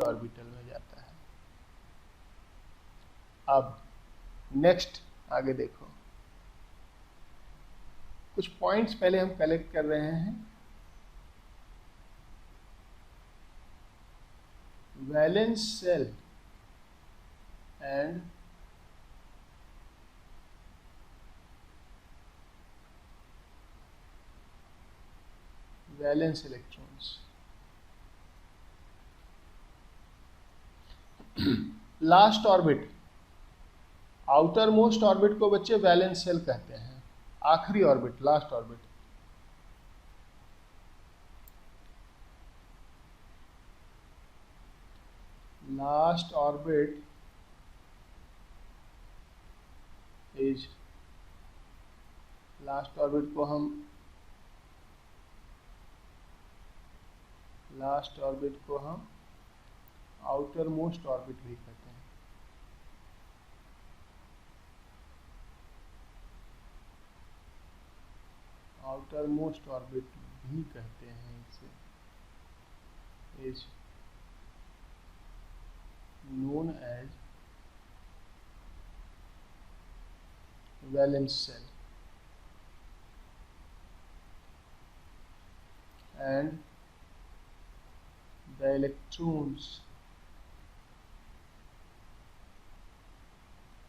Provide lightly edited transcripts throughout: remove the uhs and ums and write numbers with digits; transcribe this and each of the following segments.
Orbital में जाता है। अब नेक्स्ट आगे देखो, कुछ पॉइंट्स पहले हम कलेक्ट कर रहे हैं। Valence shell and valence electrons. Last orbit, outer most orbit को बच्चे वैलेंस सेल कहते हैं। आखिरी orbit, last orbit. Last orbit is, last orbit को हम आउटर मोस्ट ऑर्बिट भी कहते हैं। आउटर मोस्ट ऑर्बिट भी कहते हैं इसे, is known as valence shell and the electrons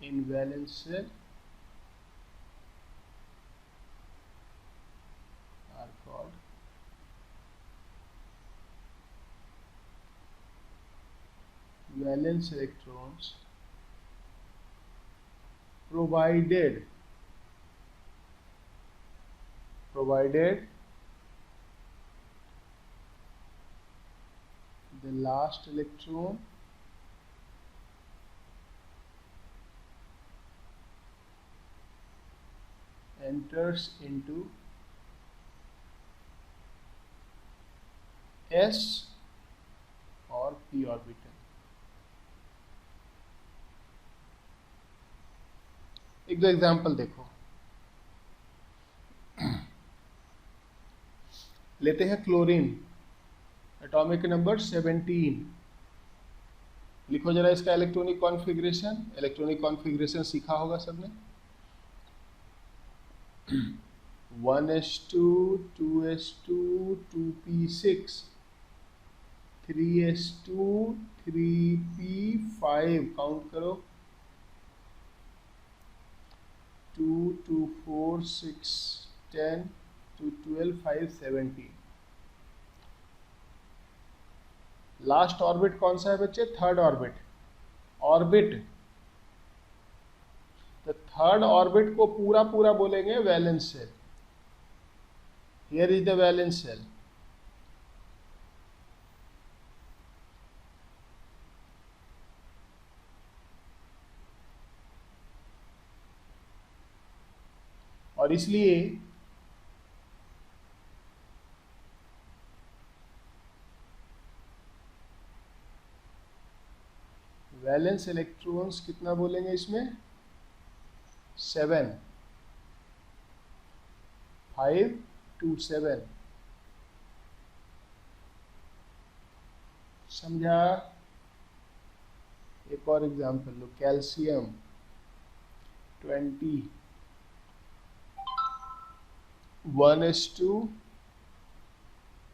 in valence shell are called valence electrons, provided the last electron enters into s or p orbital। एक दो example देखो, लेते हैं क्लोरीन, एटॉमिक नंबर 17। लिखो जरा इसका इलेक्ट्रॉनिक कॉन्फ़िगरेशन। इलेक्ट्रॉनिक कॉन्फ़िगरेशन सीखा होगा सबने। 1s2 2s2 2p6 3s2 3p5, count करो, 2 2 4 6 10 2 12 5 17। लास्ट ऑर्बिट कौन सा है बच्चे? Third orbit. ऑर्बिट, तो थर्ड ऑर्बिट को पूरा पूरा बोलेंगे valence shell. Here is the valence shell. और इसलिए वैलेंस इलेक्ट्रॉन्स कितना बोलेंगे इसमें? 7, 5 to 7। समझा? एक और एग्जांपल लो, calcium 20, 1s2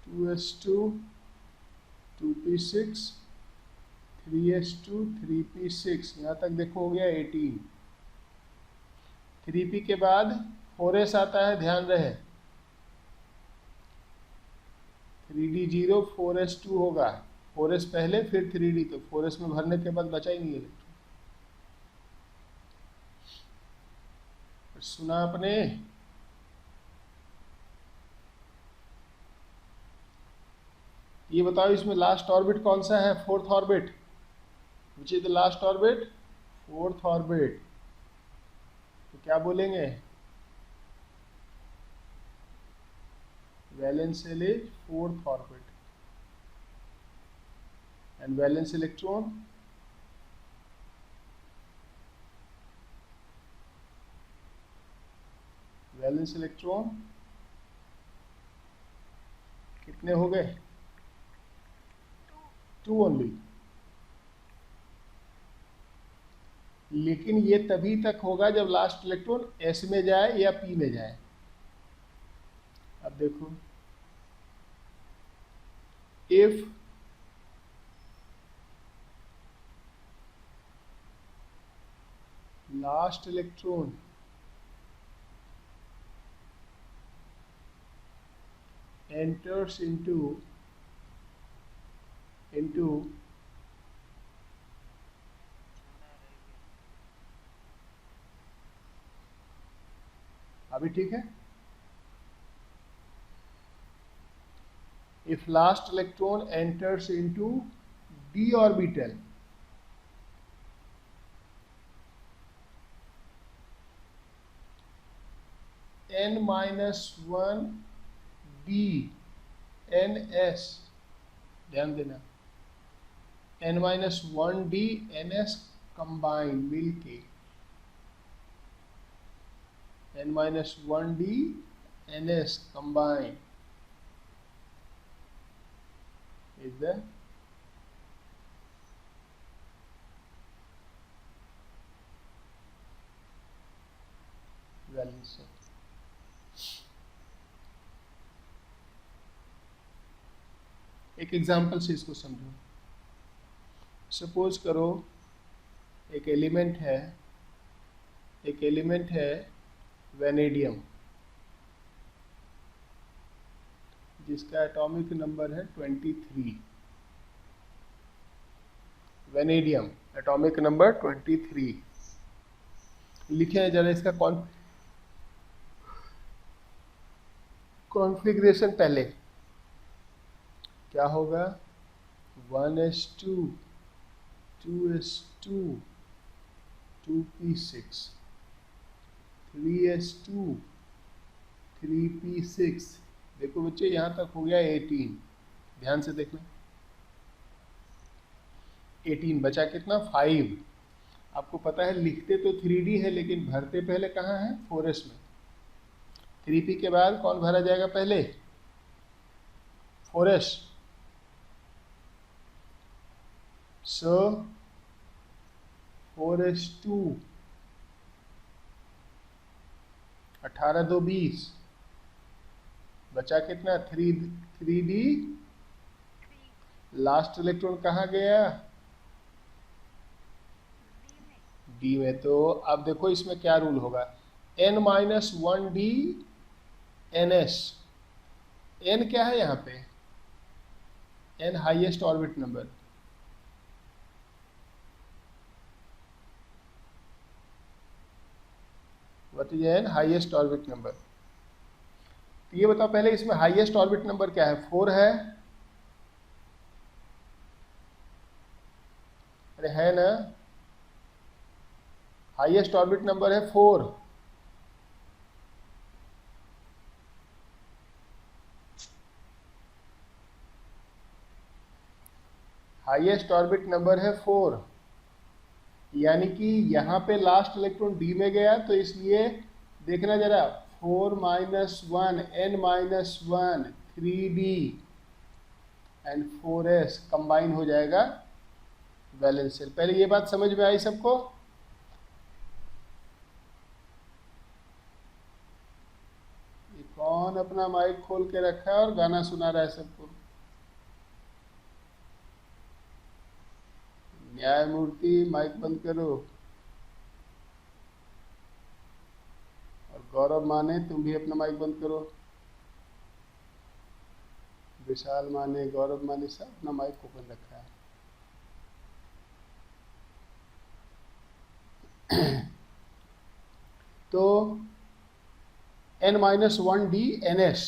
2s2 2p6 3s2 3p6, यहाँ तक देखो हो गया 18। 3p के बाद 4s आता है, ध्यान रहे, 3d0 4s2 होगा, 4s पहले फिर 3d, तो 4s में भरने के बाद बचा ही नहीं इलेक्ट्रॉन। सुना आपने? ये बताओ इसमें लास्ट ऑर्बिट कौन सा है? Fourth orbit. Which is the last orbit? Fourth orbit. तो क्या बोलेंगे? Valence shell is fourth orbit and valence electron कितने हो गए? 2 ओनली। लेकिन ये तभी तक होगा जब लास्ट इलेक्ट्रॉन s में जाए या p में जाए। अब देखो, if last electron enters into अभी ठीक है, if last electron enters into d orbital, n-1 d ns, ध्यान देना, n-1 d ns कंबाइन मिलके, n-1 d ns combined is the valence shell. एक एग्जांपल से इसको समझो। सपोज करो एक एलिमेंट है वेनेडियम, जिसका एटॉमिक नंबर है 23। वेनेडियम एटॉमिक नंबर 23 लिखे हैं। जरा इसका कॉन्फ़िगरेशन पहले क्या होगा, 1s2 2s2 2p6 3s2 3p6। देखो बच्चे यहाँ तक हो गया 18, ध्यान से देखना, 18 बचा कितना 5। आपको पता है लिखते तो 3d है लेकिन भरते पहले कहाँ है 4s में। 3p के बाद कौन भरा जाएगा पहले 4s। सो 4s2 18 2 20, बचा कितना 3d। लास्ट इलेक्ट्रॉन कहाँ गया d में। तो अब देखो इसमें क्या रूल होगा, n-1 d ns। n क्या है यहाँ पे, n highest orbit number, what is n highest orbit number. तो ये बताओ पहले इसमें हाईएस्ट ऑर्बिट नंबर क्या है, 4 है, अरे है ना, हाईएस्ट ऑर्बिट नंबर है 4। हाईएस्ट ऑर्बिट नंबर है 4, यानी कि यहाँ पे लास्ट इलेक्ट्रॉन डी में गया, तो इसलिए देखना जरा 4 - 1 n-1 3d and 4s combine हो जाएगा वैलेंस शेल। पहले ये बात समझ में आई सबको। ये कौन अपना माइक खोल के रखा है और गाना सुना रहा है सबको, न्यायमूर्ति माइक बंद करो। और गौरव माने तुम भी अपना माइक बंद करो। विशाल माने, गौरव माने सब अपना माइक ओपन रखा है। तो n-1 d ns,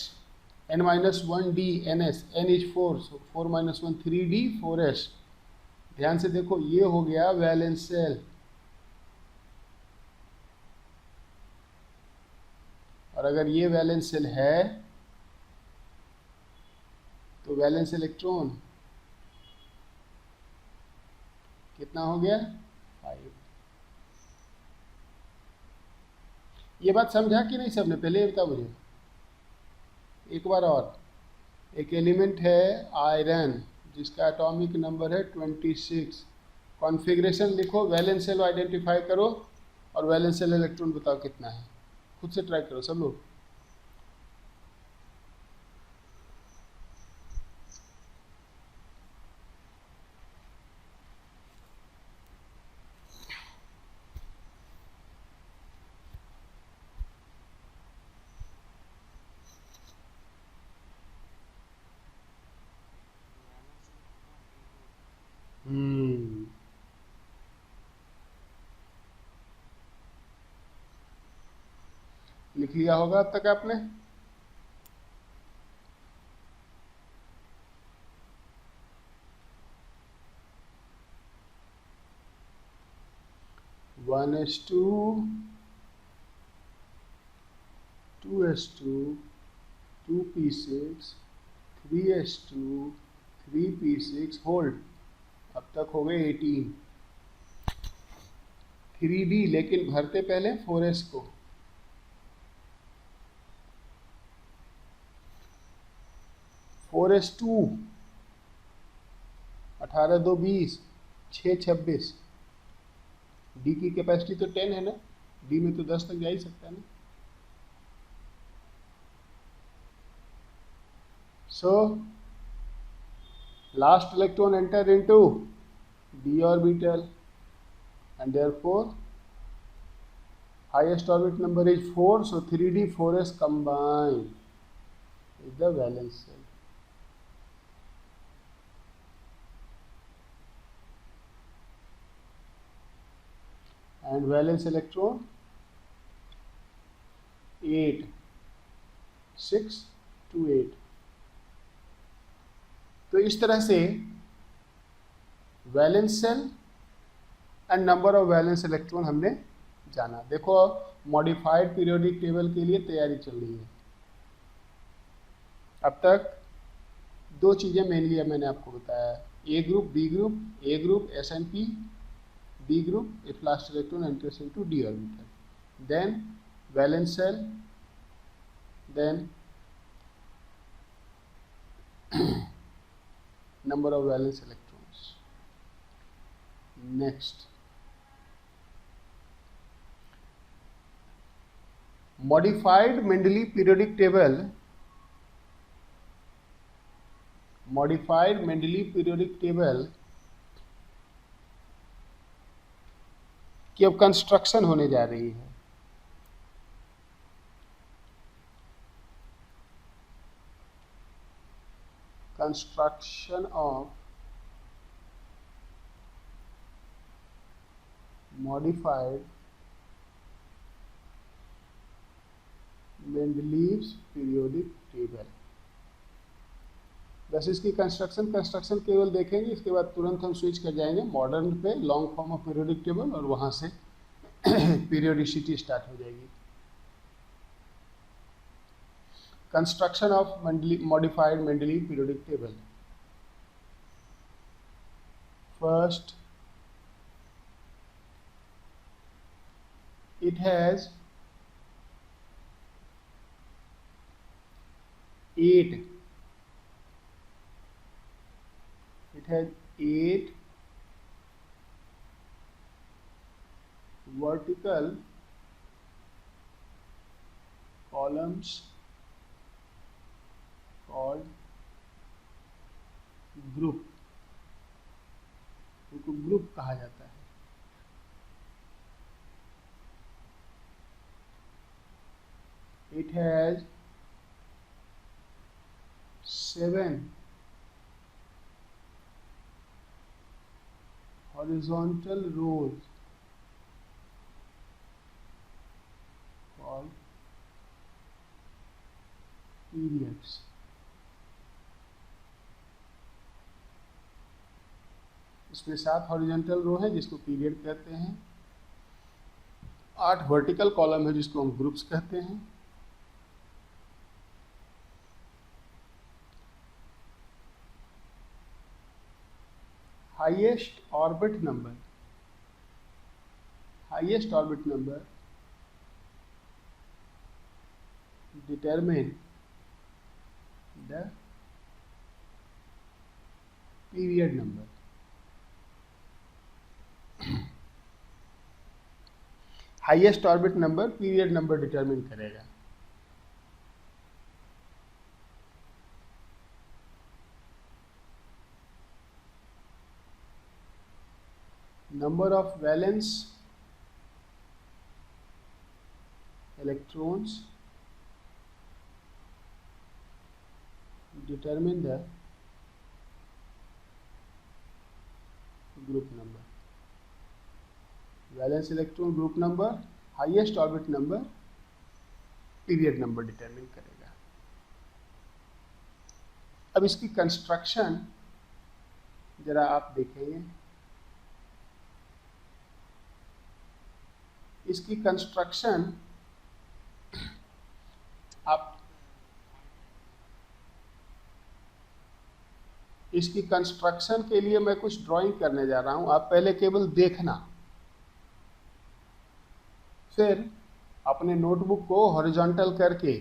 n-1 d ns, n is 4, so 4 - 1 3d 4s। ध्यान से देखो ये हो गया वैलेंस शेल, और अगर ये वैलेंस शेल है तो वैलेंस इलेक्ट्रॉन कितना हो गया 5। ये बात समझा कि नहीं सबने, पहले ये बता मुझे एक बार और। एक एलिमेंट है आयरन जिसका एटॉमिक नंबर है 26, कॉन्फ़िगरेशन लिखो, वैलेंस शेल आइडेंटिफाई करो और वैलेंस शेल इलेक्ट्रॉन बताओ कितना है। खुद से ट्राई करो सब लोग। लिख लिया होगा अब तक आपने। One s two, 2s2, 2p6, 3s2, 3p6 hold. अब तक हो गए 18। 3d लेकिन भरते पहले 4s को। 4s2, 18 2 20, 6 26। डी की कैपेसिटी तो 10 है ना, डी में तो 10 तक जा ही सकता है ना। So last electron enter into d orbital and therefore highest orbit number is 4, so 3d 4s combined is the valence shell. And valence electron 8, 6 to 8। तो इस तरह से valence shell and number of valence electron हमने जाना। देखो modified periodic table के लिए तैयारी चल रही है। अब तक दो चीज़ें मेनली मैंने आपको बताया, A group B group, A group S N P, B group if last electron enters into D orbital, then valence shell, then number of valence electrons. Next, modified Mendeleev periodic table, modified Mendeleev periodic table की अब construction होने जा रही है। Construction of modified Mendeleev's periodic table। बस इसकी construction केवल देखेंगे, इसके बाद तुरंत हम स्विच कर जाएंगे मॉडर्न पे, long form of periodic table, और वहां से पीरियोडिसिटी स्टार्ट हो जाएगी। Construction of modified Mendeleev periodic table. First, it has 8 vertical columns called group, उनको ग्रुप कहा जाता है। It has 7 horizontal rows called periods। इसमें 7 हॉरिजॉन्टल रो है जिसको पीरियड कहते हैं, 8 वर्टिकल कॉलम है जिसको हम ग्रुप्स कहते हैं। Highest orbit number determine the period number। Highest orbit number period number determine करेगा। Number of valence electrons determine the group number. Valence electron group number, highest orbit number period number determine करेगा। अब इसकी construction जरा आप देखेंगे। इसकी construction आप इसकी कंस्ट्रक्शन के लिए मैं कुछ ड्राइंग करने जा रहा हूं, आप पहले केवल देखना, फिर अपने नोटबुक को हॉरिजॉन्टल करके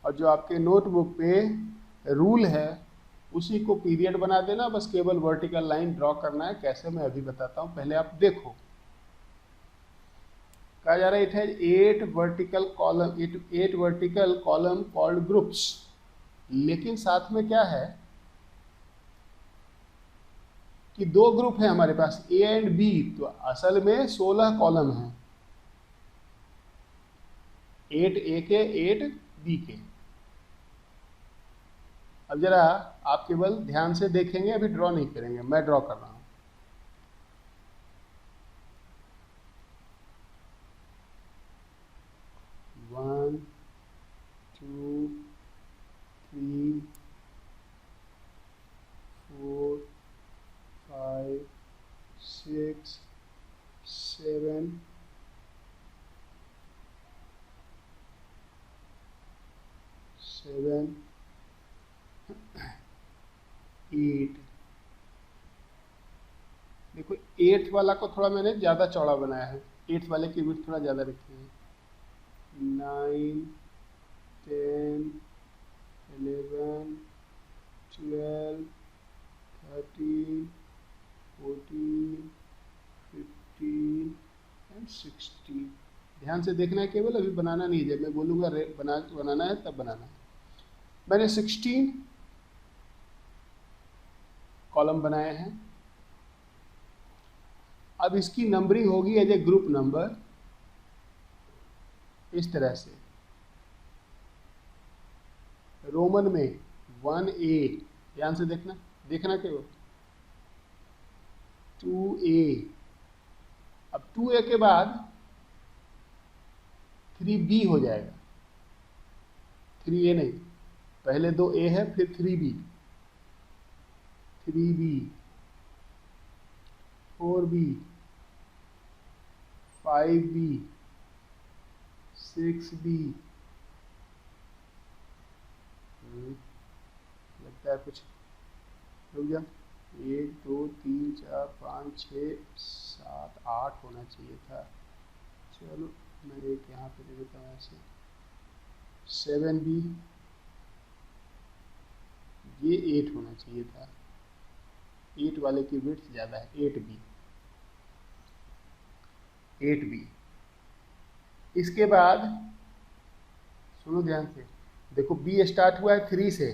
और जो आपके नोटबुक पे रूल है उसी को पीरियड बना देना, बस केवल वर्टिकल लाइन ड्रॉ करना है। कैसे मैं अभी बताता हूं, पहले आप देखो। कहा जा रहा है it has 8 vertical column called groups, लेकिन साथ में क्या है कि 2 ग्रुप है हमारे पास ए एंड बी, तो असल में 16 कॉलम हैं, 8 ए के 8 बी के। अब जरा आप केवल ध्यान से देखेंगे, अभी ड्रॉ नहीं करेंगे, मैं ड्रॉ कर रहा हूं। 1 2 3 4 5 6 7 8। देखो 8 वाला को थोड़ा मैंने ज़्यादा चौड़ा बनाया है, 8 वाले की विड्थ थोड़ा ज़्यादा रखी है। 9 10 11 12 13 14 15 एंड 16। ध्यान से देखना है केवल, अभी बनाना नहीं है, जब मैं बोलूँगा बनाना है तब बनाना है। मैंने 16 कॉलम बनाए हैं। अब इसकी नंबरिंग होगी एज ए ग्रुप नंबर इस तरह से। रोमन में 1A, ध्यान से देखना केवल 2A। अब 2A के बाद 3B हो जाएगा, 3A नहीं, पहले 2A है फिर 3B, 3B 4B 5B 6B। लगता है कुछ रुक जा, 1 2 3 4 5 6 7 8 होना चाहिए था। चलो मैं एक यहाँ पे दे देता हूँ ऐसे। 7B, ये 8 होना चाहिए था, 8 वाले की विड्थ ज़्यादा है। 8B। इसके बाद सुनो ध्यान से, देखो B स्टार्ट हुआ है 3 से,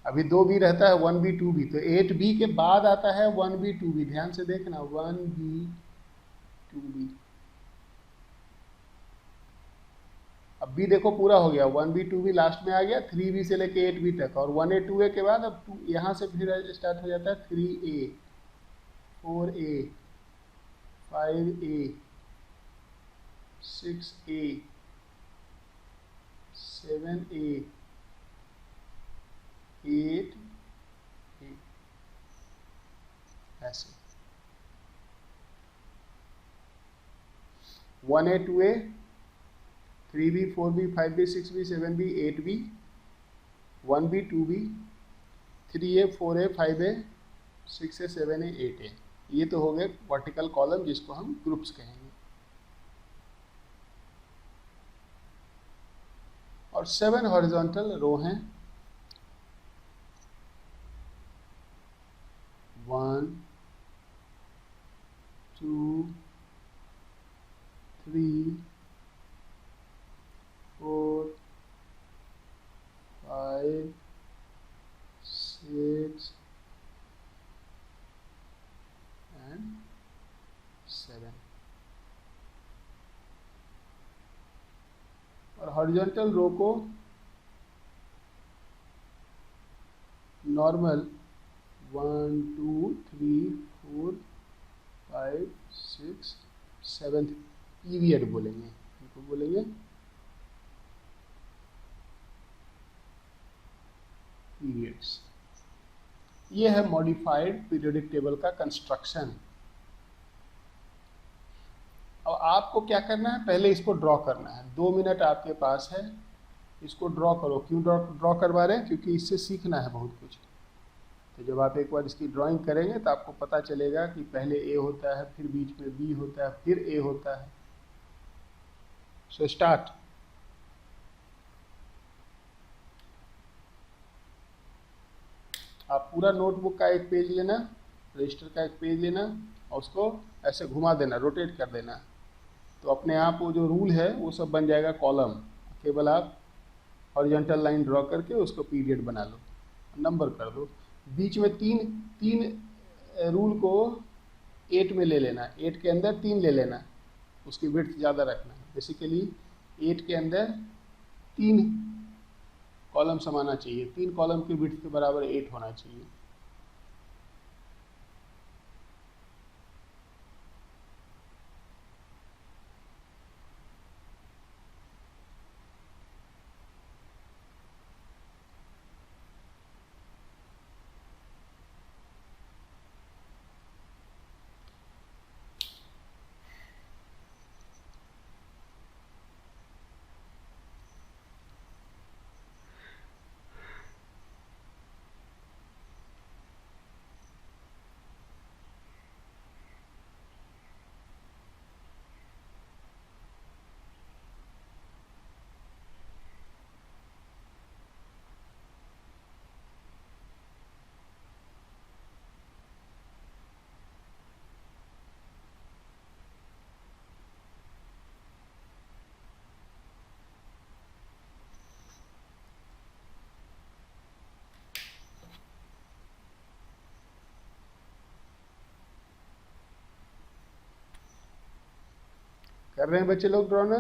अभी 2B रहता है 1B 2B, तो 8B के बाद आता है 1B 2B। ध्यान से देखना 1B 2B। अब B देखो पूरा हो गया, 1B 2B लास्ट में आ गया, 3B से लेके 8B तक, और 1A 2A के बाद अब 2 यहाँ से फिर स्टार्ट हो जाता है 3A 4A 5A 6A 7A 8A, ऐसे 1A 2A 3B 4B 5B 6B 7B 8B 1B 2B 3A 4A 5A 6A 7A 8A। ये तो हो गए वर्टिकल कॉलम जिसको हम ग्रुप्स कहेंगे। और 7 हॉरिजॉन्टल रो हैं, 1 2 3 4 5 6 and 7 और हॉरिजॉन्टल रो को नॉर्मल 1 2 3 4 5 6 7 पीरियड बोलेंगे, इनको बोलेंगे पीरियड्स। ये है मॉडिफाइड पीरियोडिक टेबल का कंस्ट्रक्शन। अब आपको क्या करना है, पहले इसको ड्रॉ करना है। 2 मिनट आपके पास है, इसको ड्रॉ करो। क्यों ड्रॉ करवा रहे हैं? क्योंकि इससे सीखना है बहुत कुछ। तो जब आप एक बार इसकी ड्राइंग करेंगे तो आपको पता चलेगा कि पहले ए होता है, फिर बीच में बी होता है, फिर ए होता है। So start. आप पूरा नोटबुक का एक पेज लेना, रजिस्टर का एक पेज लेना और उसको ऐसे घुमा देना, रोटेट कर देना, तो अपने आप वो जो रूल है वो सब बन जाएगा कॉलम। केवल आप हॉरिजॉन्टल लाइन ड्रॉ करके उसको पीरियड बना लो, नंबर कर दो। बीच में तीन रूल को 8 में ले लेना, 8 के अंदर 3 ले लेना, उसकी विड्थ ज़्यादा रखना। बेसिकली 8 के अंदर 3 कॉलम समाना चाहिए, 3 कॉलम की विड्थ के बराबर 8 होना चाहिए। कर रहे हैं बच्चे लोग ड्रॉ ना?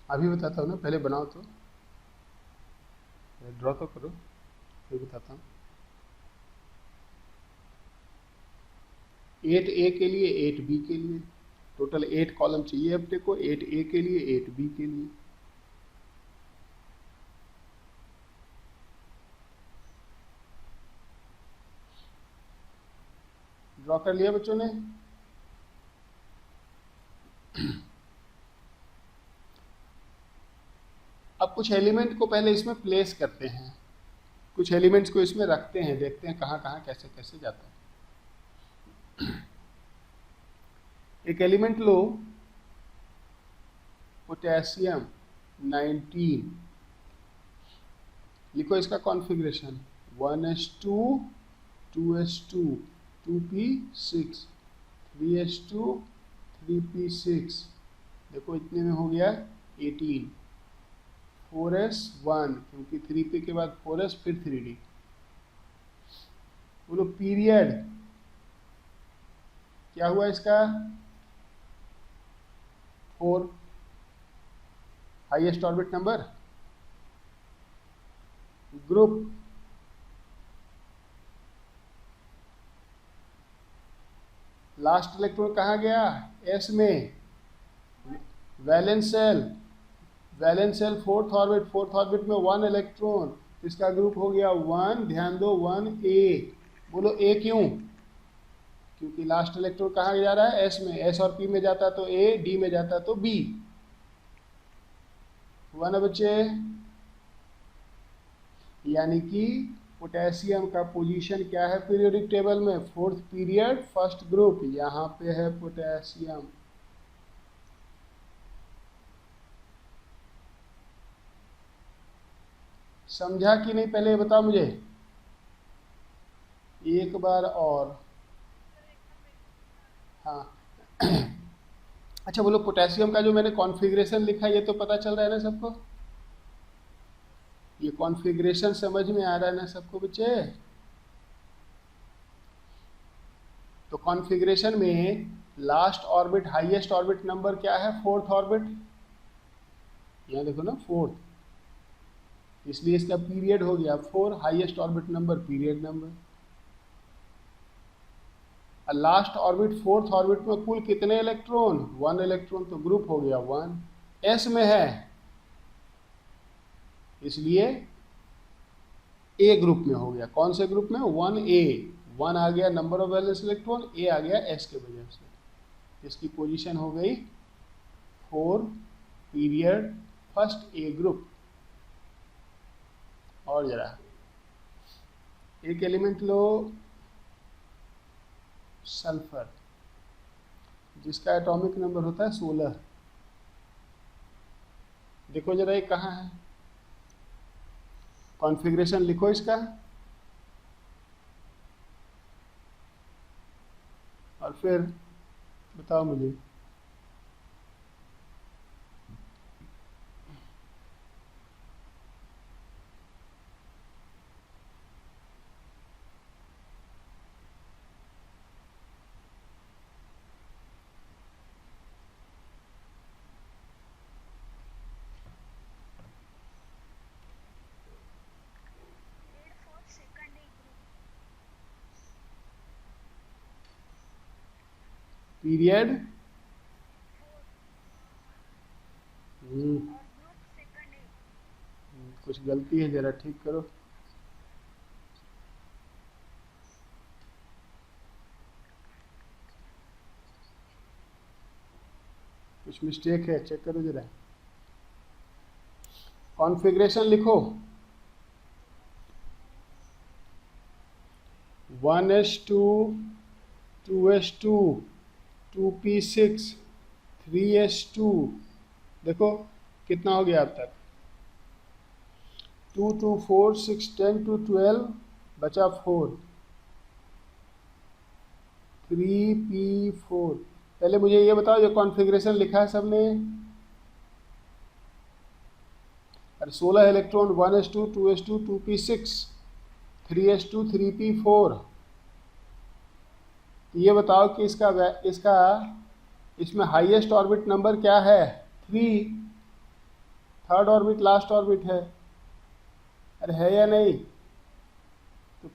अभी बताता हूँ ना, पहले बनाओ तो, ड्रॉ तो करो, फिर बताता हूँ। 8A के लिए, 8B के लिए, टोटल 8 कॉलम चाहिए अपने को। 8A के लिए, 8B के लिए। ड्रॉ कर लिया बच्चों ने? अब कुछ एलिमेंट को पहले इसमें प्लेस करते हैं, कुछ एलिमेंट्स को इसमें रखते हैं, देखते हैं कहाँ कहाँ कैसे कैसे जाता है। एक एलिमेंट लो, पोटेशियम 19, लिखो इसका configuration 1s2 2s2 2p6 3s2 3p6। देखो इतने में हो गया 18। 4s1 क्योंकि 3p के बाद 4s फिर 3d। बोलो पीरियड क्या हुआ इसका? 4 highest orbit number. Group last electron कहाँ गया, एस में, वैलेंस सेल फोर्थ ऑर्बिट में 1 इलेक्ट्रॉन, इसका ग्रुप हो गया 1, ध्यान दो 1a। बोलो ए क्यों, क्योंकि लास्ट इलेक्ट्रॉन कहाँ जा रहा है, एस में, एस और पी में जाता तो ए, डी में जाता तो बी। हुआ ना बच्चे, यानी कि पोटेशियम का पोजीशन क्या है पीरियोडिक टेबल में, फोर्थ पीरियड फर्स्ट ग्रुप, यहाँ पे है पोटेशियम। समझा कि नहीं, पहले बताओ मुझे एक बार और। हाँ अच्छा बोलो, पोटेशियम का जो मैंने कॉन्फ़िगरेशन लिखा ये तो पता चल रहा है ना सबको, ये कॉन्फ़िगरेशन समझ में आ रहा है ना सबको बच्चे। तो कॉन्फ़िगरेशन में last orbit, highest orbit number क्या है, फोर्थ ऑर्बिट, यहाँ देखो ना फोर्थ, इसलिए इसका पीरियड हो गया 4, highest orbit number period number. Last orbit fourth orbit में कुल कितने इलेक्ट्रॉन, 1 इलेक्ट्रॉन, तो ग्रुप हो गया 1, एस में है इसलिए ए ग्रुप में हो गया। कौन से ग्रुप में, 1a, 1 आ गया नंबर ऑफ वैलेंस इलेक्ट्रॉन, ए आ गया एस के वजह से, इसकी पोजीशन हो गई 4 पीरियड फर्स्ट ए ग्रुप। और जरा एक एलिमेंट लो, सल्फर, जिसका एटॉमिक नंबर होता है 16। देखो जरा ये कहाँ है, कॉन्फ़िगरेशन लिखो इसका और फिर बताओ मुझे। पीरियड कुछ गलती है, जरा ठीक करो। कुछ मिस्टेक है, चेक करो जरा। कॉन्फ़िगरेशन लिखो, 1s2 2s2 2p6 3s2, देखो कितना हो गया अब तक, 2 2 4 6 10 2 12, बचा 4, 3p4। पहले मुझे ये बताओ जो कॉन्फ़िगरेशन लिखा है सबने, अरे 16 electron, 1s2 2s2 2p6 3s2 3p4, ये बताओ कि इसका इसमें हाईएस्ट ऑर्बिट नंबर क्या है, 3, थर्ड ऑर्बिट लास्ट ऑर्बिट है, अरे है या नहीं, तो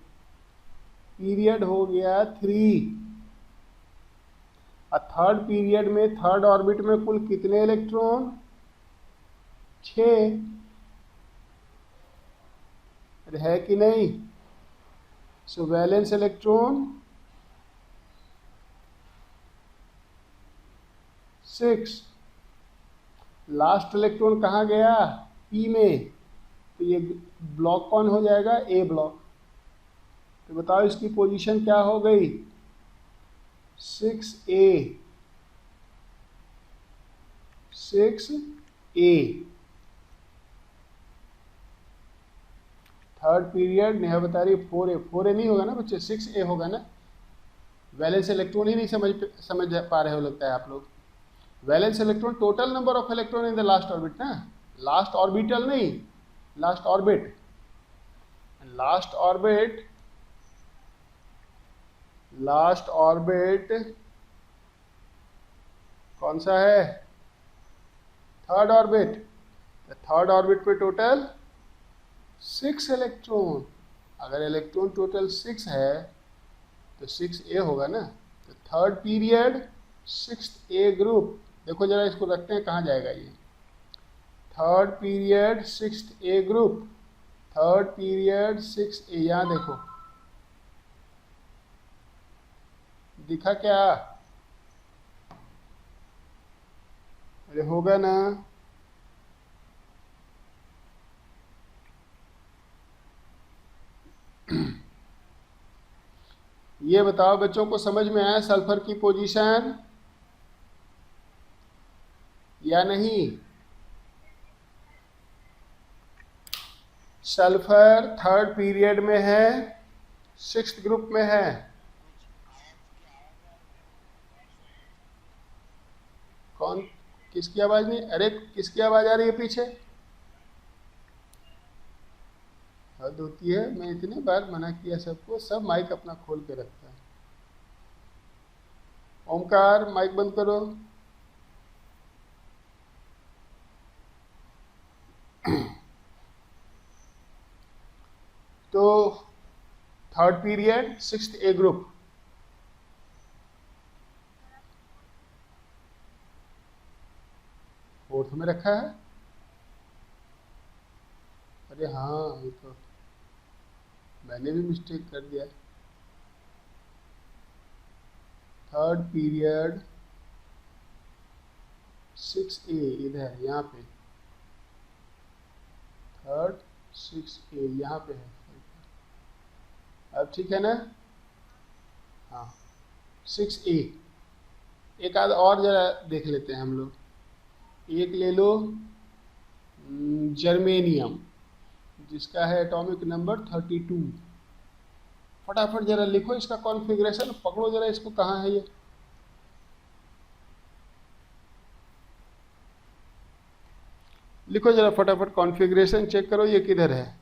पीरियड हो गया 3। और थर्ड पीरियड में थर्ड ऑर्बिट में कुल कितने इलेक्ट्रॉन, 6, अरे है कि नहीं, सो वैलेंस इलेक्ट्रॉन 6, लास्ट इलेक्ट्रॉन कहाँ गया, पी में, तो ये ब्लॉक कौन हो जाएगा, ए ब्लॉक। तो बताओ इसकी पोजीशन क्या हो गई, 6a, 6a। Third period Neha बता रही 4a नहीं होगा ना बच्चे, 6a होगा ना, वैलेंस इलेक्ट्रॉन ही नहीं समझ पा रहे हो लगता है आप लोग। Valence electron total number of electron in the last orbit ना, लास्ट ऑर्बिटल नहीं, लास्ट ऑर्बिट, लास्ट ऑर्बिट कौन सा है, थर्ड ऑर्बिट। थर्ड ऑर्बिट पे टोटल 6 इलेक्ट्रॉन, अगर इलेक्ट्रॉन टोटल 6 है तो 6a होगा ना, तो थर्ड पीरियड सिक्स्थ ए ग्रुप, देखो जरा इसको रखते हैं कहाँ जाएगा ये, थर्ड पीरियड सिक्स्थ ए ग्रुप, थर्ड पीरियड सिक्स ए, यहाँ देखो दिखा क्या, अरे होगा ना, ये बताओ बच्चों को समझ में आया सल्फर की पोजीशन या नहीं? सल्फर थर्ड पीरियड में है, सिक्स्थ ग्रुप में है। कौन, किसकी आवाज नहीं, अरे किसकी आवाज आ रही है पीछे? हद होती है, मैं इतने बार मना किया सबको, सब माइक अपना खोल के रखता है। ओमकार माइक बंद करो। तो थर्ड पीरियड सिक्स्थ ए ग्रुप, फोर्थ में रखा है। अरे हाँ ये तो मैंने भी मिस्टेक कर दिया। थर्ड पीरियड सिक्स ए इधर यहाँ पे, थर्ड सिक्स ए यहाँ पे है, अब ठीक है ना? हाँ सिक्स ए, एक आध और जरा देख लेते हैं हम लोग, एक ले लो जर्मेनियम जिसका है एटॉमिक नंबर 32, फटाफट जरा लिखो इसका कॉन्फ़िगरेशन, पकड़ो जरा इसको, कहाँ है ये? लिखो जरा फटाफट कॉन्फ़िगरेशन, चेक करो ये किधर है।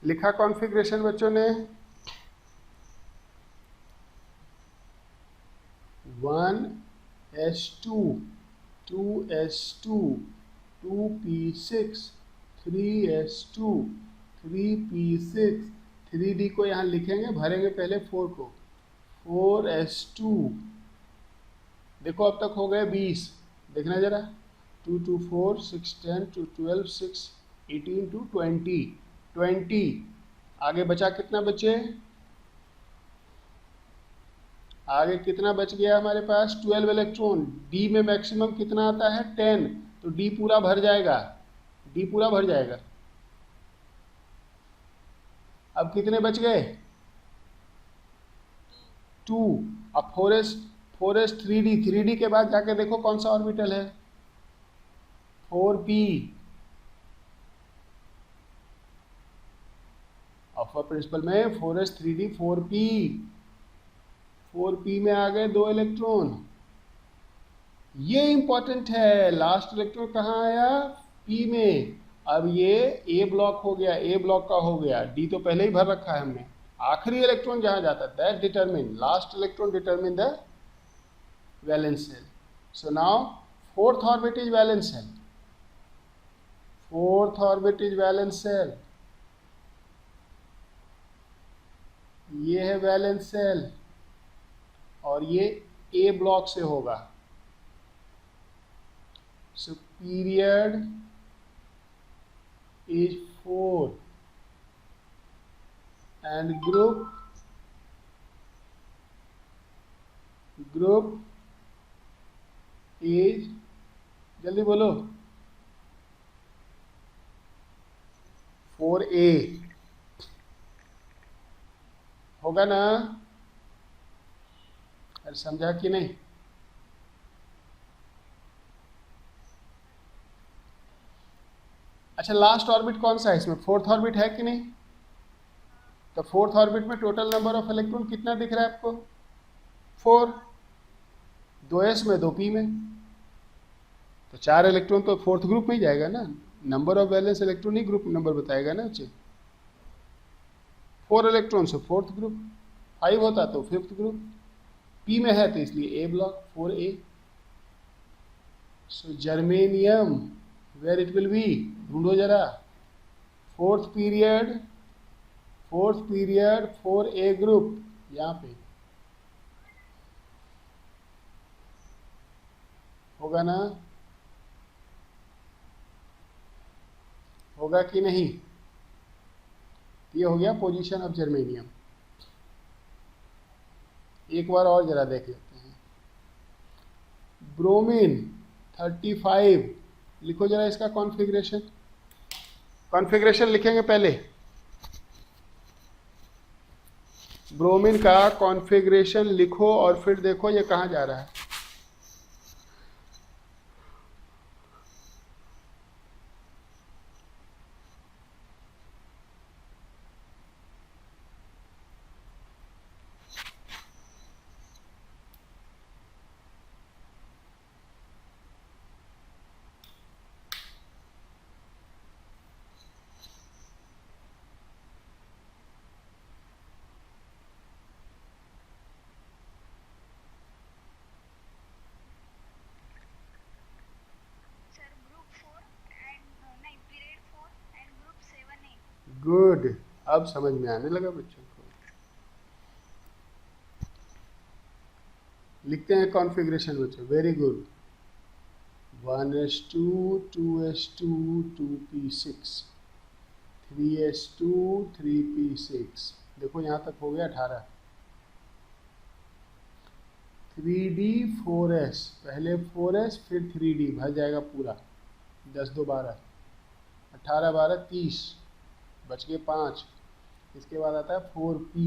लिखा कॉन्फ़िगरेशन बच्चों ने? 1s2 2s2 2p6 3s2 3p6, 3d को यहाँ लिखेंगे, भरेंगे पहले 4 को, 4s2, देखो अब तक हो गए 20, देखना जरा, 2 2 4 6 10 2 12 6 18 2 20 20, आगे बचा कितना बचे, आगे कितना बच गया हमारे पास 12 इलेक्ट्रॉन, डी में मैक्सिमम कितना आता है 10, तो डी पूरा भर जाएगा, डी पूरा भर जाएगा। अब कितने बच गए 2, अब 4s 3d के बाद जाके देखो कौन सा ऑर्बिटल है 4p, अल्फा प्रिंसिपल में 4s 3d 4p में आ गए 2 इलेक्ट्रॉन, ये इंपॉर्टेंट है, लास्ट इलेक्ट्रॉन कहाँ आया p में, अब ये a ब्लॉक हो गया, a ब्लॉक का हो गया, d तो पहले ही भर रखा है हमने, आखिरी इलेक्ट्रॉन जहां जाता है that determine, last electron determine the valence shell. So now fourth orbit is valence shell, fourth orbit is valence shell, ये है वैलेंस शेल और ये ए ब्लॉक से होगा, So period is 4 and group is, जल्दी बोलो, 4A होगा ना? अरे समझा कि नहीं? अच्छा, लास्ट ऑर्बिट कौन सा है इसमें? फोर्थ ऑर्बिट है कि नहीं? तो फोर्थ ऑर्बिट में टोटल नंबर ऑफ इलेक्ट्रॉन कितना दिख रहा है आपको? 4, 2s में 2p में, तो 4 इलेक्ट्रॉन तो फोर्थ ग्रुप में ही जाएगा ना। Number of valence electron he group number बताएगा ना बच्चे। 4 इलेक्ट्रॉन से फोर्थ ग्रुप, 5 होता तो फिफ्थ ग्रुप, p में है तो इसलिए A block 4A। So germanium where it will be, ढूंढो जरा। फोर्थ पीरियड 4A ग्रुप, यहाँ पे होगा ना? होगा कि नहीं? ये हो गया पोजीशन ऑफ जर्मेनियम। एक बार और जरा देख लेते हैं। ब्रोमीन 35, लिखो जरा इसका कॉन्फ़िगरेशन। कॉन्फ़िगरेशन लिखेंगे पहले, ब्रोमीन का कॉन्फ़िगरेशन लिखो और फिर देखो ये कहाँ जा रहा है। गुड, अब समझ में आने लगा बच्चों को। लिखते हैं कॉन्फ़िगरेशन बच्चों, very good. 1s2 2s2 2p6 3s2 3p6, देखो यहाँ तक हो गया 18। 3d 4s, पहले 4s फिर 3d, भर जाएगा पूरा। 10 2 12, 18 12 30, बच गए 5। इसके बाद आता है 4p,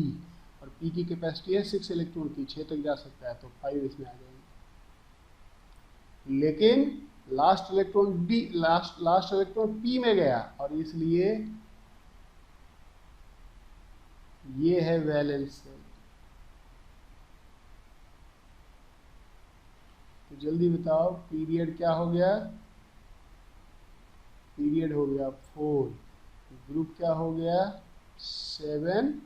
और p की कैपेसिटी है 6 इलेक्ट्रॉन की, 6 तक जा सकता है, तो 5 इसमें आ जाएंगे। लेकिन लास्ट इलेक्ट्रॉन p में गया, और इसलिए ये है वैलेंस सेल। तो जल्दी बताओ पीरियड क्या हो गया? पीरियड हो गया 4, ग्रुप क्या हो गया? 7A।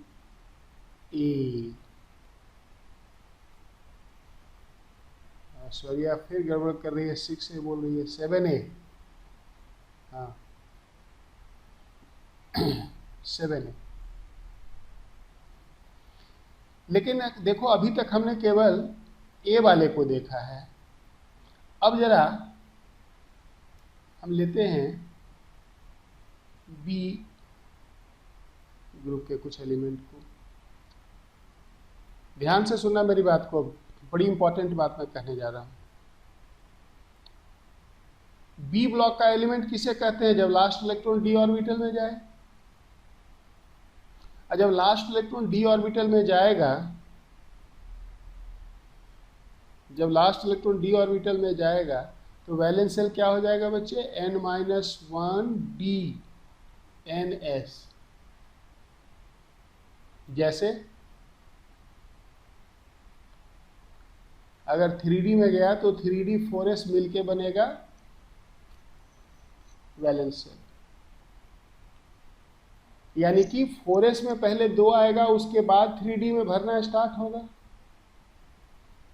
सॉरी, फिर गड़बड़ कर रही है, 6A बोल रही है, 7A। हाँ 7A। लेकिन देखो अभी तक हमने केवल ए वाले को देखा है। अब जरा हम लेते हैं बी ग्रुप के कुछ एलिमेंट को। ध्यान से सुनना मेरी बात को, बड़ी इंपॉर्टेंट बात मैं कहने जा रहा हूं। बी ब्लॉक का एलिमेंट किसे कहते हैं? जब लास्ट इलेक्ट्रॉन डी ऑर्बिटल में जाए। और जब लास्ट इलेक्ट्रॉन डी ऑर्बिटल में जाएगा, जब लास्ट इलेक्ट्रॉन डी ऑर्बिटल में जाएगा तो वैलेंस शेल क्या हो जाएगा बच्चे? n-1d ns। जैसे अगर 3d में गया तो 3d 4s मिलके बनेगा वैलेंस शेल, यानी कि 4s में पहले 2 आएगा, उसके बाद 3d में भरना स्टार्ट होगा।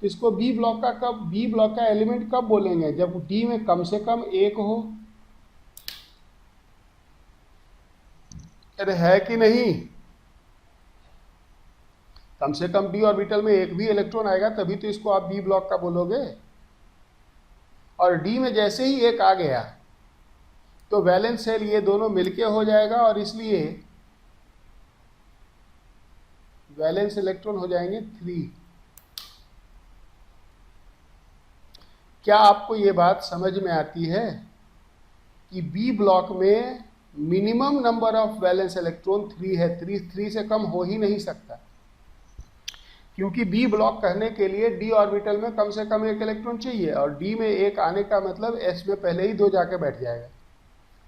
तो इसको बी ब्लॉक का एलिमेंट कब बोलेंगे? जब डी में कम से कम 1 हो। अरे है कि नहीं? कम से कम डी ऑर्बिटल में एक भी इलेक्ट्रॉन आएगा तभी तो इसको आप बी ब्लॉक का बोलोगे। और डी में जैसे ही एक आ गया तो वैलेंस शेल ये दोनों मिलके हो जाएगा और इसलिए वैलेंस इलेक्ट्रॉन हो जाएंगे 3। क्या आपको ये बात समझ में आती है कि बी ब्लॉक में minimum number of valence electron 3 है, 3 से कम हो ही नहीं सकता, क्योंकि बी ब्लॉक कहने के लिए डी ऑर्बिटल में कम से कम एक इलेक्ट्रॉन चाहिए और डी में एक आने का मतलब एस में पहले ही 2 जाके बैठ जाएगा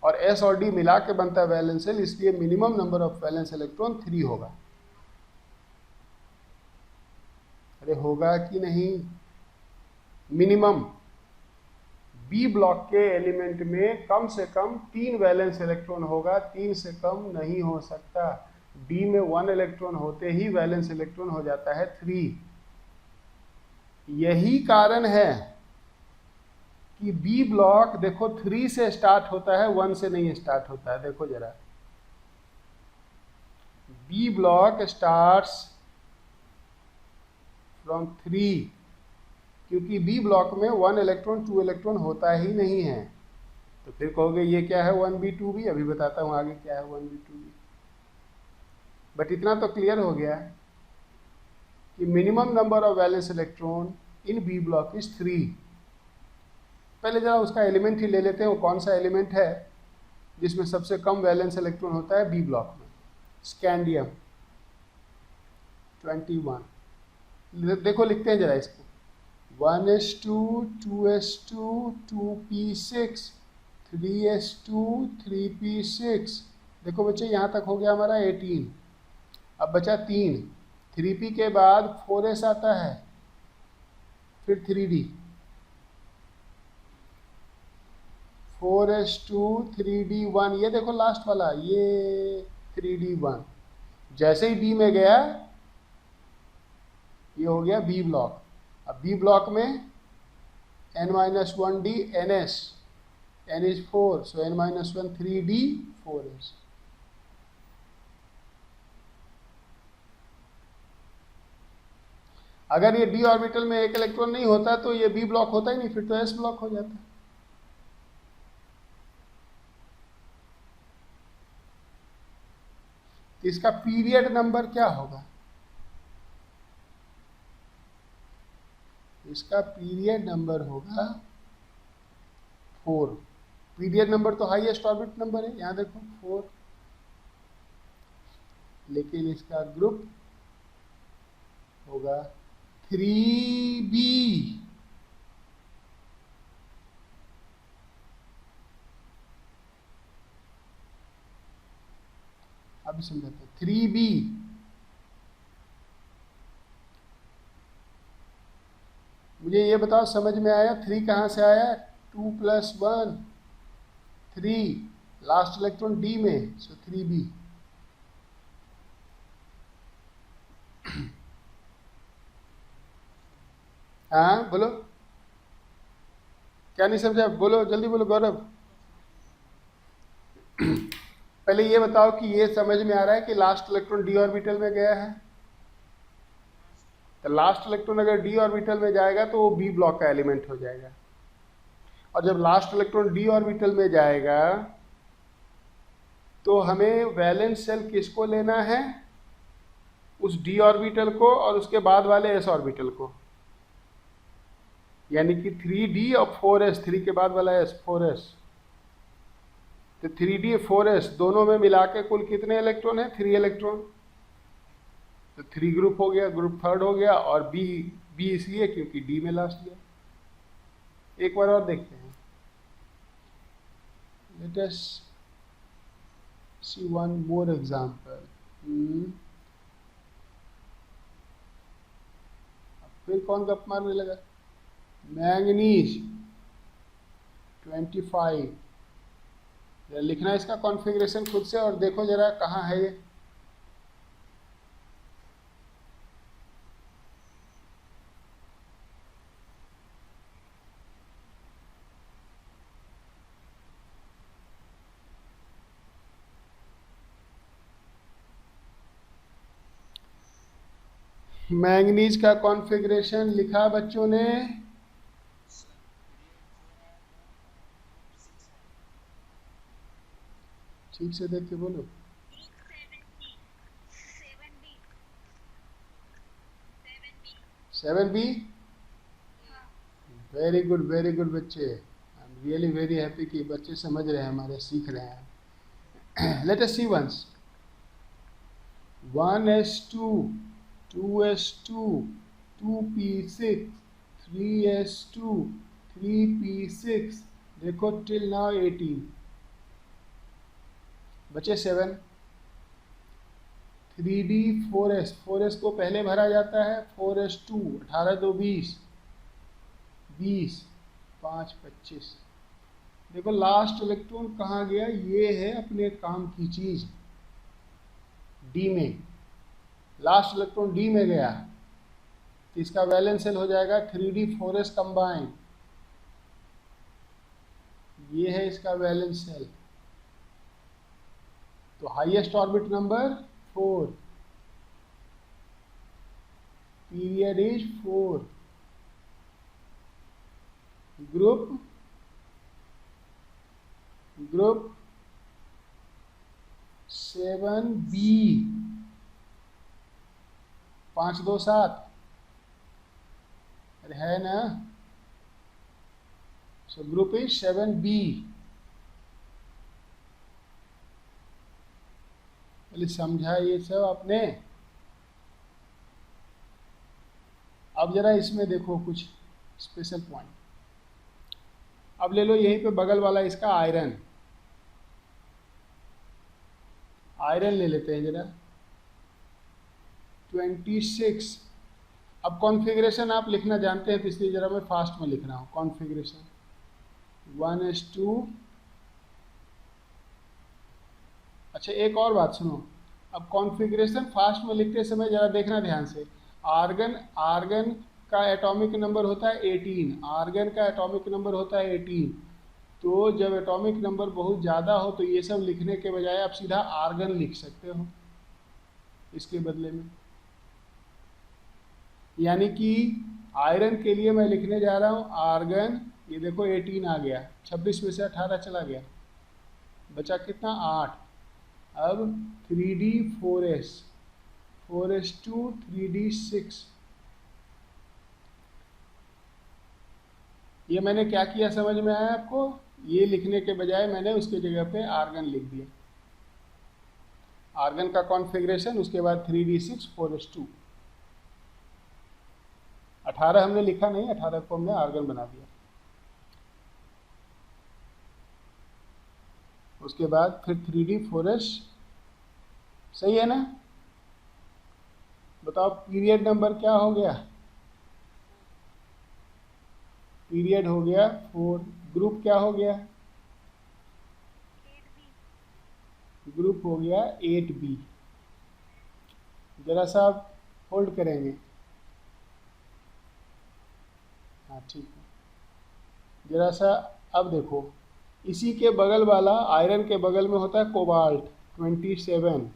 और एस और डी मिला के बनता है वैलेंस शेल, इसलिए minimum number of valence electron 3 होगा। अरे होगा कि नहीं? मिनिमम बी ब्लॉक के एलिमेंट में कम से कम 3 वैलेंस इलेक्ट्रॉन होगा, 3 से कम नहीं हो सकता। डी में 1 इलेक्ट्रॉन होते ही वैलेंस इलेक्ट्रॉन हो जाता है 3। यही कारण है कि बी ब्लॉक देखो 3 से स्टार्ट होता है, 1 से नहीं स्टार्ट होता है। देखो जरा, बी ब्लॉक स्टार्ट्स फ्रॉम 3, क्योंकि बी ब्लॉक में 1 इलेक्ट्रॉन 2 इलेक्ट्रॉन होता ही नहीं है। तो फिर कहोगे ये क्या है 1b 2b, अभी बताता हूं आगे क्या है 1b 2b। बट इतना तो क्लियर हो गया कि minimum number of valence electron in B block is 3। पहले जरा उसका एलिमेंट ही ले लेते हैं, वो कौन सा एलिमेंट है जिसमें सबसे कम वैलेंस इलेक्ट्रॉन होता है बी ब्लॉक में? स्कैंडियम 21। देखो लिखते हैं जरा इसको, 1s2 2s2 2p6 3s2 3p6। देखो बच्चे यहाँ तक हो गया हमारा 18। अब बचा 3, 3p के बाद 4s आता है, फिर 3d, 4s2 3d1। ये देखो लास्ट वाला, ये 3d1। जैसे ही d में गया ये हो गया बी ब्लॉक। अब बी ब्लॉक में n-1d ns, n is 4, so n-1 3d 4s। अगर ये d ऑर्बिटल में एक इलेक्ट्रॉन नहीं होता तो ये बी ब्लॉक होता ही नहीं, फिर तो s ब्लॉक हो जाता। इसका पीरियड नंबर क्या होगा? इसका पीरियड नंबर होगा 4। पीरियड नंबर तो हाईएस्ट ऑर्बिट नंबर है, यहां देखो 4, लेकिन इसका ग्रुप होगा 3b। अभी समझाते हैं 3b। मुझे ये बताओ समझ में आया 3 कहाँ से आया? 2 + 1 3, लास्ट इलेक्ट्रॉन डी में, सो 3b। हाँ बोलो, क्या नहीं समझा? बोलो जल्दी बोलो गौरव। पहले ये बताओ कि ये समझ में आ रहा है कि लास्ट इलेक्ट्रॉन डी ऑर्बिटल में गया है? तो लास्ट इलेक्ट्रॉन अगर डी ऑर्बिटल में जाएगा तो वो बी ब्लॉक का एलिमेंट हो जाएगा, और जब लास्ट इलेक्ट्रॉन डी ऑर्बिटल में जाएगा तो हमें वैलेंस शेल किसको लेना है? उस डी ऑर्बिटल को और उसके बाद वाले एस ऑर्बिटल को, यानी कि 3d और 4s, 3 के बाद वाला s 4s। तो 3d 4s दोनों में मिला के कुल कितने इलेक्ट्रॉन है? 3 इलेक्ट्रॉन। तो 3 ग्रुप हो गया, ग्रुप थर्ड हो गया, और बी इसलिए क्योंकि डी में लास्ट गया। एक बार और देखते हैं, लेट अस सी वन मोर एग्जांपल। फिर कौन गप मारने लगा? मैंगनीज 25। लिखना इसका कॉन्फ़िगरेशन खुद से और देखो जरा कहाँ है ये। मैंगनीज का कॉन्फ़िगरेशन लिखा बच्चों ने? ठीक से देख के बोलो। 7B। वेरी गुड बच्चे। I am really very happy कि बच्चे समझ रहे हैं हमारे, सीख रहे हैं। Let us see once. 1s2, 2s2, 2p6, 3s2, 3p6, देखो टिल नाउ 18 बचे 7। 3d 4s, 4s को पहले भरा जाता है। 4s2, 18 2 20, 20 5 25। देखो लास्ट इलेक्ट्रॉन कहाँ गया, ये है अपने काम की चीज, डी में। लास्ट इलेक्ट्रॉन डी में गया तो इसका वैलेंस शेल हो जाएगा 3d 4s कंबाइन। ये है इसका वैलेंस शेल। तो highest orbit number 4, period is 4, group 7b, 5 2 7, अरे है ना। So group is 7b। पहले समझा ये सब आपने। अब जरा इसमें देखो कुछ स्पेशल पॉइंट। अब ले लो यहीं पे बगल वाला इसका आयरन, आयरन ले लेते हैं जरा। 26। अब कॉन्फ़िगरेशन आप लिखना जानते हैं तो इसलिए जरा मैं फास्ट में लिख रहा हूँ। Configuration 1s2। अच्छा एक और बात सुनो, अब कॉन्फ़िगरेशन फास्ट में लिखते समय जरा देखना ध्यान से। आर्गन का एटॉमिक नंबर होता है 18, आर्गन का एटॉमिक नंबर होता है 18। तो जब एटॉमिक नंबर बहुत ज़्यादा हो तो ये सब लिखने के बजाय आप सीधा आर्गन लिख सकते हो इसके बदले में। यानी कि आयरन के लिए मैं लिखने जा रहा हूँ आर्गन, ये देखो 18 आ गया, 26 में से 18 चला गया, बचा कितना 8। अब 3d 4s, 4s2, 3d 6। ये मैंने क्या किया समझ में आया आपको? ये लिखने के बजाय मैंने उसके जगह पे आर्गन लिख दिया। आर्गन का कॉन्फ़िगरेशन, उसके बाद 3d 6, 4s2। 18 हमने लिखा नहीं, 18 को हमने आर्गन बना दिया। उसके बाद फिर 3d 4s, सही है ना? बताओ पीरियड नंबर क्या हो गया? पीरियड हो गया 4। ग्रुप क्या हो गया? ग्रुप हो गया 8b। जरा सा आप होल्ड करेंगे? हाँ ठीक है। जरा सा अब देखो, इसी के बगल वाला आयरन के बगल में होता है कोबाल्ट 27।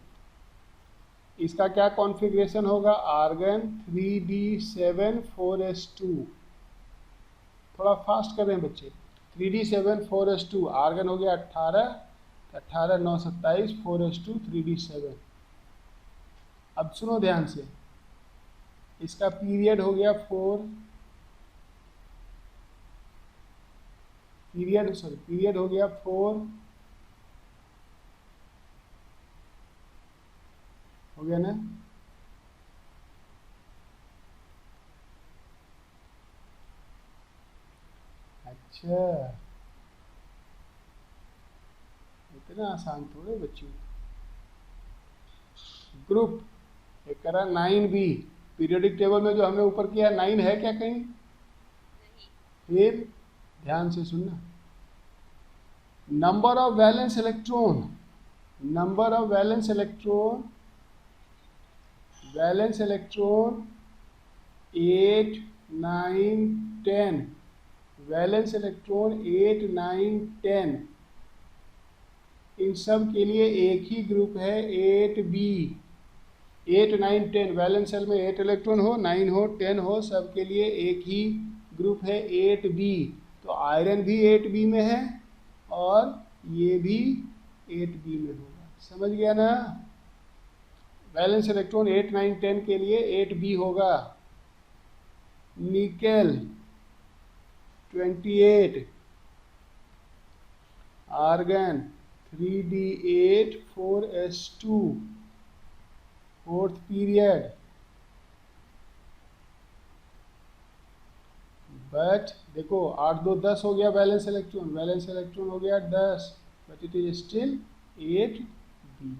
इसका क्या कॉन्फ़िगरेशन होगा? Argon 3d7 4s2। थोड़ा फास्ट कर रहे हैं बच्चे। 3d7 4s2, आर्गन हो गया 18, 18 9 27, 4s2 3d7। अब सुनो ध्यान से, इसका पीरियड हो गया 4, पीरियड हो गया 4, हो गया ना? अच्छा, इतना आसान थोड़े बच्चों। ग्रुप एक करा 9b। पीरियोडिक टेबल में जो हमने ऊपर किया 9 है क्या कहीं? फिर ध्यान से सुनना, number of valence electron, number of valence electron, valence electron 8 9 10, valence electron 8 9 10, इन सब के लिए एक ही ग्रुप है 8b। 8 9 10, वैलेंस शेल में 8 इलेक्ट्रॉन हो, 9 हो, 10 हो, सब के लिए एक ही ग्रुप है 8b। तो आयरन भी 8b में है और ये भी 8b में होगा। समझ गया ना? वैलेंस इलेक्ट्रॉन 8, 9, 10 के लिए 8b होगा। Nickel 28, argon 3d8 4s2 fourth period. But देखो 8 2 10 हो गया वैलेंस इलेक्ट्रॉन हो गया 10, but it is still 8b।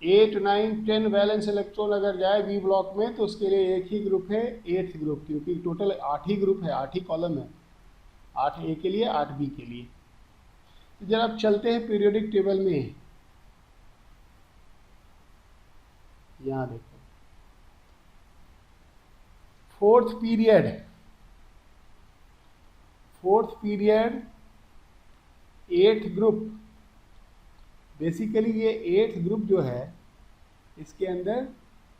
8, 9, 10 valence electron अगर जाए बी ब्लॉक में तो उसके लिए एक ही ग्रुप है, 8th ग्रुप, क्योंकि टोटल 8 ही ग्रुप है, 8 ही कॉलम है, 8A के लिए 8B के लिए। तो जब आप चलते हैं पीरियोडिक टेबल में, यहां देखो fourth period 8th group. Basically ये 8th ग्रुप जो है इसके अंदर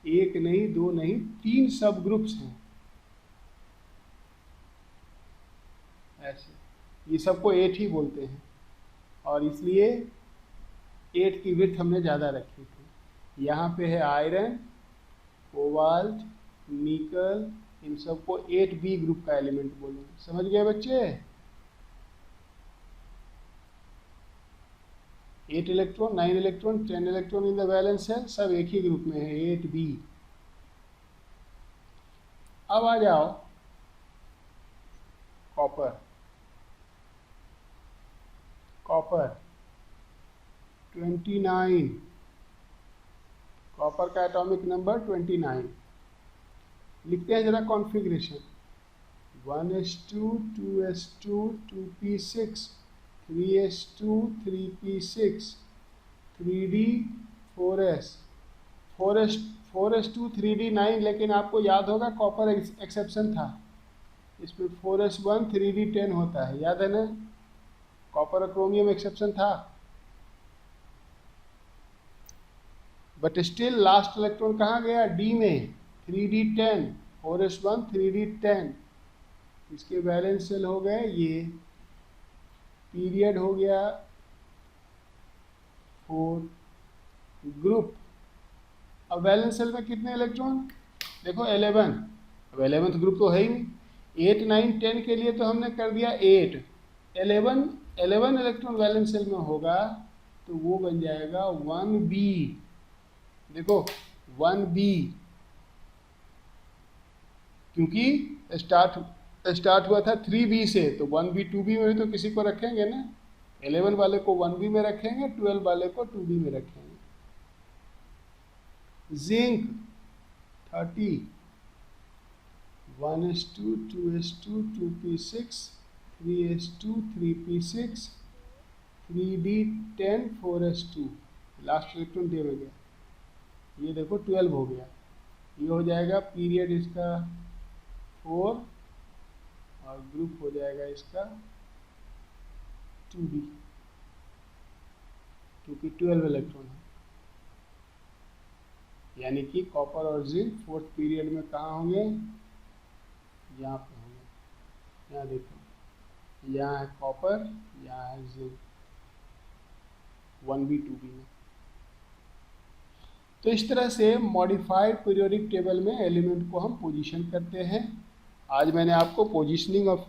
एक नहीं, दो नहीं, 3 सब ग्रुप्स हैं ऐसे। ये सबको 8 ही बोलते हैं और इसलिए 8 की विड्थ हमने ज़्यादा रखी थी। यहाँ पे है आयरन, कोबाल्ट, निकल, इन सबको 8b ग्रुप का एलिमेंट बोलेंगे। समझ गए बच्चे? 8 electron, 9 electron, 10 electron in the valence shell, सब एक ही ग्रुप में है, 8b। अब आ जाओ कॉपर 29, कॉपर का एटॉमिक नंबर 29। लिखते हैं जरा configuration, 1s2 2s2 2p6 3s2 3p6 3d 4s 4s2 3d 9। लेकिन आपको याद होगा कॉपर एक्सेप्शन था, इसमें 4s1 3d 10 होता है, याद है ना? कॉपर और क्रोमियम एक्सेप्शन था, बट स्टिल लास्ट इलेक्ट्रॉन कहाँ गया? डी में, 3d 10, 4s1 3d 10। इसके वैलेंस शेल हो गए ये, पीरियड हो गया 4, ग्रुप। अब वैलेंस शेल में कितने इलेक्ट्रॉन? देखो 11। अब 11th ग्रुप तो है ही नहीं। 8, 9, 10 के लिए तो हमने कर दिया 8, 11 इलेक्ट्रॉन वैलेंस शेल में होगा तो वो बन जाएगा 1b। देखो 1b, क्योंकि स्टार्ट हुआ था 3b से, तो 1b 2b में तो किसी को रखेंगे ना। 11 वाले को 1b में रखेंगे, 12 वाले को 2b में रखेंगे। Zinc 30, 1s2 2s2 2p6 3s2 3p6 3d 10 4s2, last electron दे में गया, ये देखो 12 हो गया। ये हो जाएगा पीरियड इसका 4 और ग्रुप हो जाएगा इसका 2b, क्योंकि 12 इलेक्ट्रॉन है। यानी कि कॉपर और जिंक फोर्थ पीरियड में कहाँ होंगे? यहाँ पे होंगे। यहाँ देखो, यहाँ है कॉपर, यहाँ है जिंक, 1b 2b में। तो इस तरह से मॉडिफाइड पीरियोडिक टेबल में एलिमेंट को हम पोजीशन करते हैं। आज मैंने आपको पोजीशनिंग ऑफ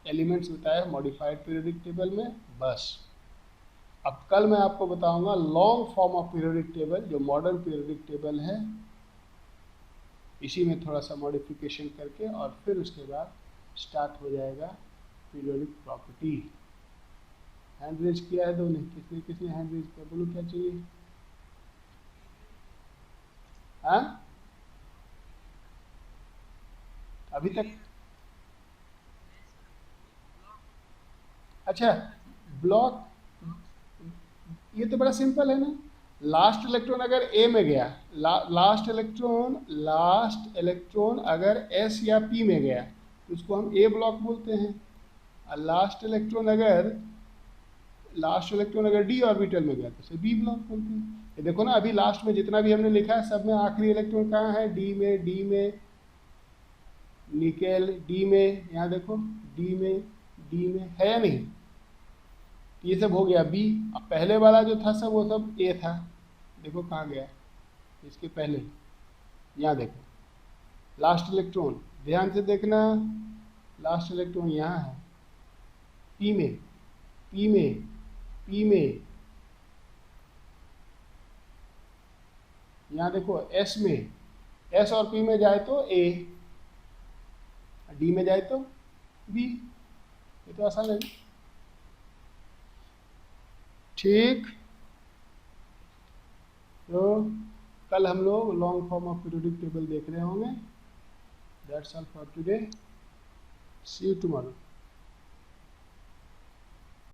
एलिमेंट्स बताया मॉडिफाइड पीरियोडिक टेबल में, बस। अब कल मैं आपको बताऊंगा long form of periodic table, जो मॉडर्न पीरियोडिक टेबल है, इसी में थोड़ा सा मॉडिफिकेशन करके, और फिर उसके बाद स्टार्ट हो जाएगा पीरियोडिक प्रॉपर्टी। हैंड रेज किया है दोनों, किसने किसने हैंड रेज किया? बोलो क्या चाहिए? हाँ, अभी तक? अच्छा, ब्लॉक, ये तो बड़ा सिंपल है ना। लास्ट इलेक्ट्रॉन अगर ए में गया, लास्ट इलेक्ट्रॉन अगर एस या पी में गया तो उसको हम ए ब्लॉक बोलते हैं। और लास्ट इलेक्ट्रॉन अगर डी ऑर्बिटल में गया तो उसे बी ब्लॉक बोलते हैं। ये देखो ना, अभी लास्ट में जितना भी हमने लिखा है सब में आखिरी इलेक्ट्रॉन कहाँ है? डी में निकेल डी में, यहाँ देखो डी में है या नहीं? ये सब हो गया बी। अब पहले वाला जो था सब वो सब ए था, देखो कहाँ गया इसके पहले, यहाँ देखो लास्ट इलेक्ट्रॉन, ध्यान से देखना, लास्ट इलेक्ट्रॉन यहाँ है पी में, पी में, पी में, यहाँ देखो एस में, एस और पी में जाए तो ए, डी में जाए तो बी। ये तो आसान है ठीक। तो कल हम लोग long form of periodic table देख रहे होंगे। That's all for today, see you tomorrow.